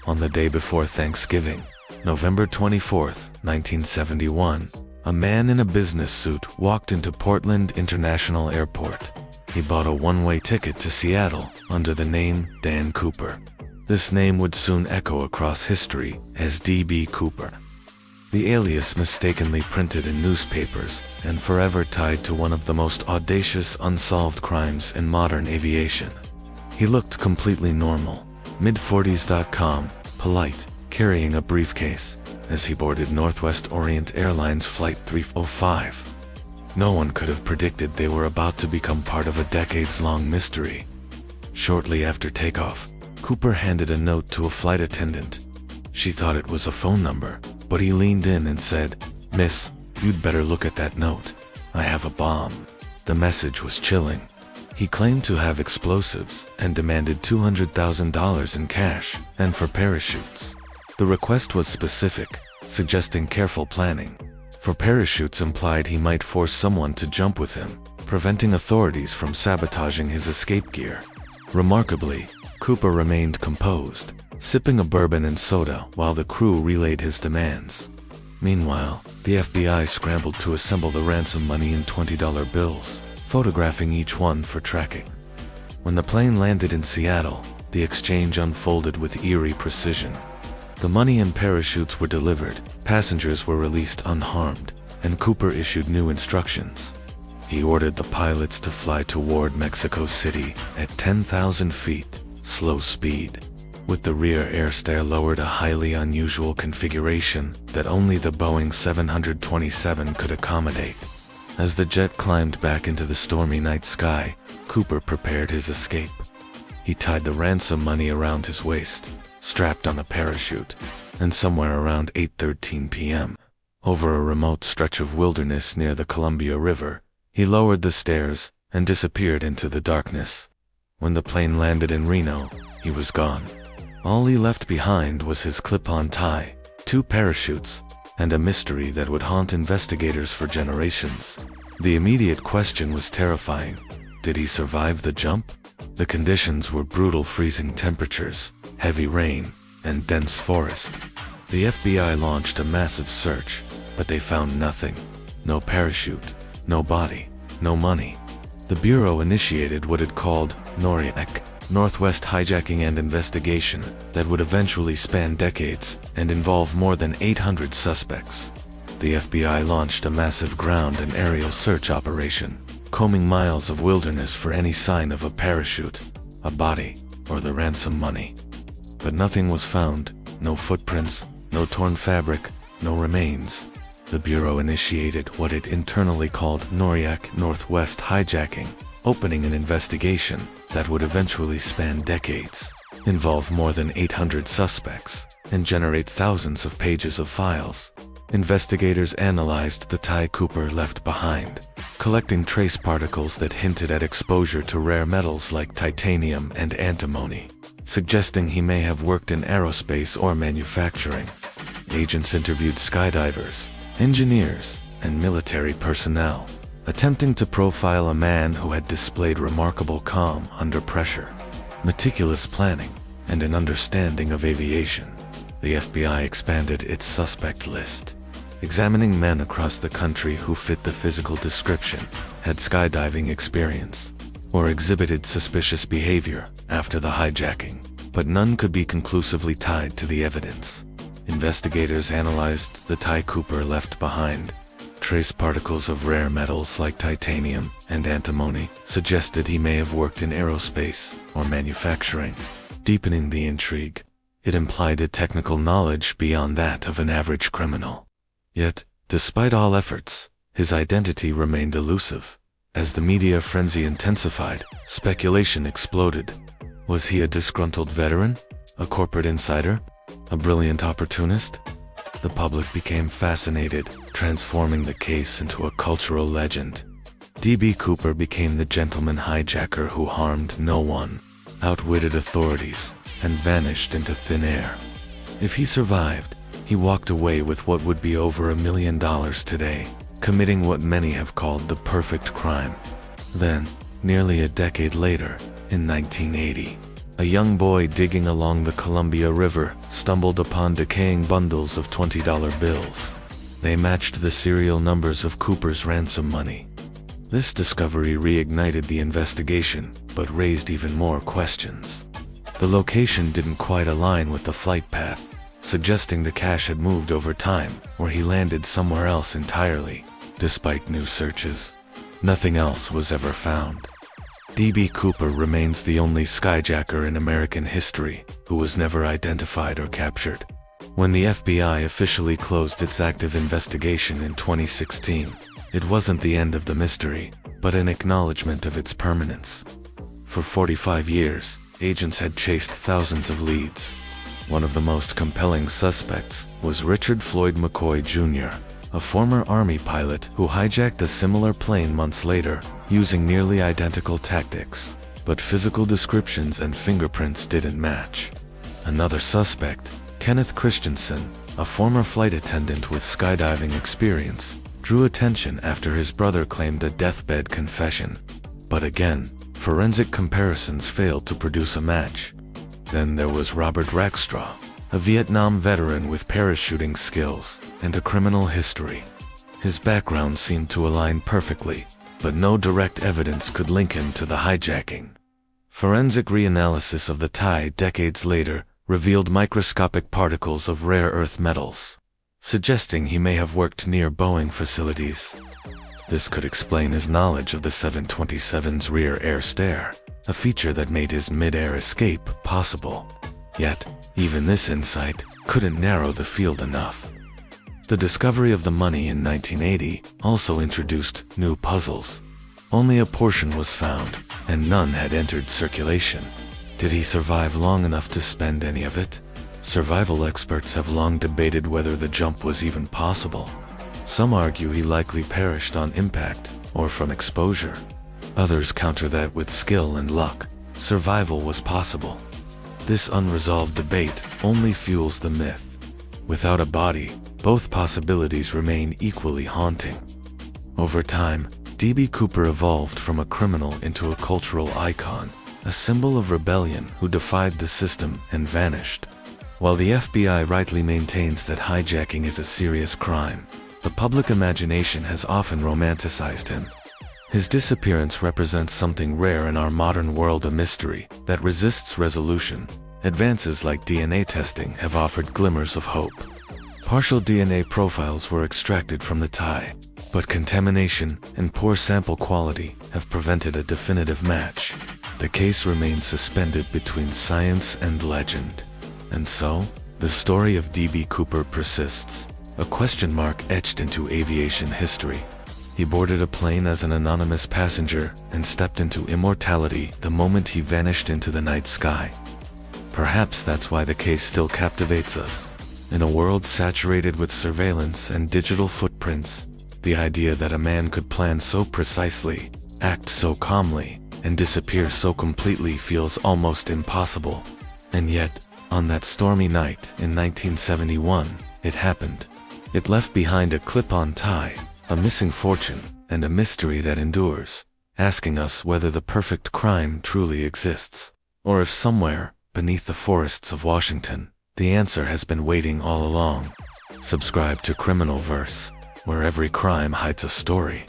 On the day before Thanksgiving, November 24, 1971, a man in a business suit walked into Portland International Airport. He bought a one-way ticket to Seattle under the name Dan Cooper. This name would soon echo across history as D.B. Cooper. The alias mistakenly printed in newspapers and forever tied to one of the most audacious unsolved crimes in modern aviation. He looked completely normal, mid-40s, polite, carrying a briefcase, as he boarded Northwest Orient Airlines Flight 305. No one could have predicted they were about to become part of a decades-long mystery. Shortly after takeoff, Cooper handed a note to a flight attendant. She thought it was a phone number, but he leaned in and said, "Miss, you'd better look at that note. I have a bomb." The message was chilling. He claimed to have explosives and demanded $200,000 in cash and for parachutes. The request was specific, suggesting careful planning. For parachutes implied he might force someone to jump with him, preventing authorities from sabotaging his escape gear. Remarkably, Cooper remained composed, sipping a bourbon and soda while the crew relayed his demands. Meanwhile, the FBI scrambled to assemble the ransom money in $20 bills, photographing each one for tracking. When the plane landed in Seattle, the exchange unfolded with eerie precision. The money and parachutes were delivered, passengers were released unharmed, and Cooper issued new instructions. He ordered the pilots to fly toward Mexico City at 10,000 feet, slow speed, with the rear air stair lowered, a highly unusual configuration that only the Boeing 727 could accommodate. As the jet climbed back into the stormy night sky, Cooper prepared his escape. He tied the ransom money around his waist, strapped on a parachute, and somewhere around 8:13 p.m., over a remote stretch of wilderness near the Columbia River, he lowered the stairs and disappeared into the darkness. When the plane landed in Reno, he was gone. All he left behind was his clip-on tie, 2 parachutes, and a mystery that would haunt investigators for generations. The immediate question was terrifying. Did he survive the jump? The conditions were brutal: freezing temperatures, heavy rain, and dense forest. The FBI launched a massive search, but they found nothing. No parachute, no body, no money. The Bureau initiated what it called NORIAC, Northwest Hijacking and Investigation, that would eventually span decades and involve more than 800 suspects. The FBI launched a massive ground and aerial search operation, combing miles of wilderness for any sign of a parachute, a body, or the ransom money. But nothing was found: no footprints, no torn fabric, no remains. The Bureau initiated what it internally called NORIAC, Northwest Hijacking, opening an investigation that would eventually span decades, involve more than 800 suspects, and generate thousands of pages of files. Investigators analyzed the tie Cooper left behind, collecting trace particles that hinted at exposure to rare metals like titanium and antimony, suggesting he may have worked in aerospace or manufacturing. Agents interviewed skydivers, engineers, and military personnel, attempting to profile a man who had displayed remarkable calm under pressure, meticulous planning, and an understanding of aviation. The FBI expanded its suspect list, examining men across the country who fit the physical description, had skydiving experience, or exhibited suspicious behavior after the hijacking, but none could be conclusively tied to the evidence. Investigators analyzed the tie Cooper left behind. Trace particles of rare metals like titanium and antimony suggested he may have worked in aerospace or manufacturing. Deepening the intrigue, it implied a technical knowledge beyond that of an average criminal. Yet, despite all efforts, his identity remained elusive. As the media frenzy intensified, speculation exploded. Was he a disgruntled veteran? A corporate insider? A brilliant opportunist? The public became fascinated, transforming the case into a cultural legend. D.B. Cooper became the gentleman hijacker who harmed no one, outwitted authorities, and vanished into thin air. If he survived, he walked away with what would be over $1 million today, committing what many have called the perfect crime. Then, nearly a decade later, in 1980, A young boy digging along the Columbia River stumbled upon decaying bundles of $20 bills. They matched the serial numbers of Cooper's ransom money. This discovery reignited the investigation, but raised even more questions. The location didn't quite align with the flight path, suggesting the cash had moved over time, or he landed somewhere else entirely. Despite new searches, nothing else was ever found. D.B. Cooper remains the only skyjacker in American history who was never identified or captured. When the FBI officially closed its active investigation in 2016, it wasn't the end of the mystery, but an acknowledgement of its permanence. For 45 years, agents had chased thousands of leads. One of the most compelling suspects was Richard Floyd McCoy Jr., a former Army pilot who hijacked a similar plane months later, using nearly identical tactics, but physical descriptions and fingerprints didn't match. Another suspect, Kenneth Christensen, a former flight attendant with skydiving experience, drew attention after his brother claimed a deathbed confession. But again, forensic comparisons failed to produce a match. Then there was Robert Rackstraw, a Vietnam veteran with parachuting skills and a criminal history. His background seemed to align perfectly, but no direct evidence could link him to the hijacking. Forensic reanalysis of the tie decades later revealed microscopic particles of rare earth metals, suggesting he may have worked near Boeing facilities. This could explain his knowledge of the 727's rear air stair, a feature that made his mid-air escape possible. Yet, even this insight couldn't narrow the field enough. The discovery of the money in 1980 also introduced new puzzles. Only a portion was found, and none had entered circulation. Did he survive long enough to spend any of it? Survival experts have long debated whether the jump was even possible. Some argue he likely perished on impact or from exposure. Others counter that with skill and luck, survival was possible. This unresolved debate only fuels the myth. Without a body, both possibilities remain equally haunting. Over time, D.B. Cooper evolved from a criminal into a cultural icon, a symbol of rebellion who defied the system and vanished. While the FBI rightly maintains that hijacking is a serious crime, the public imagination has often romanticized him. His disappearance represents something rare in our modern world, a mystery that resists resolution. Advances like DNA testing have offered glimmers of hope. Partial DNA profiles were extracted from the tie, but contamination and poor sample quality have prevented a definitive match. The case remains suspended between science and legend. And so, the story of D.B. Cooper persists, a question mark etched into aviation history. He boarded a plane as an anonymous passenger and stepped into immortality the moment he vanished into the night sky. Perhaps that's why the case still captivates us. In a world saturated with surveillance and digital footprints, the idea that a man could plan so precisely, act so calmly, and disappear so completely feels almost impossible. And yet, on that stormy night in 1971, it happened. It left behind a clip-on tie, a missing fortune, and a mystery that endures, asking us whether the perfect crime truly exists, or if somewhere, beneath the forests of Washington, the answer has been waiting all along. Subscribe to Criminal Verse, where every crime hides a story.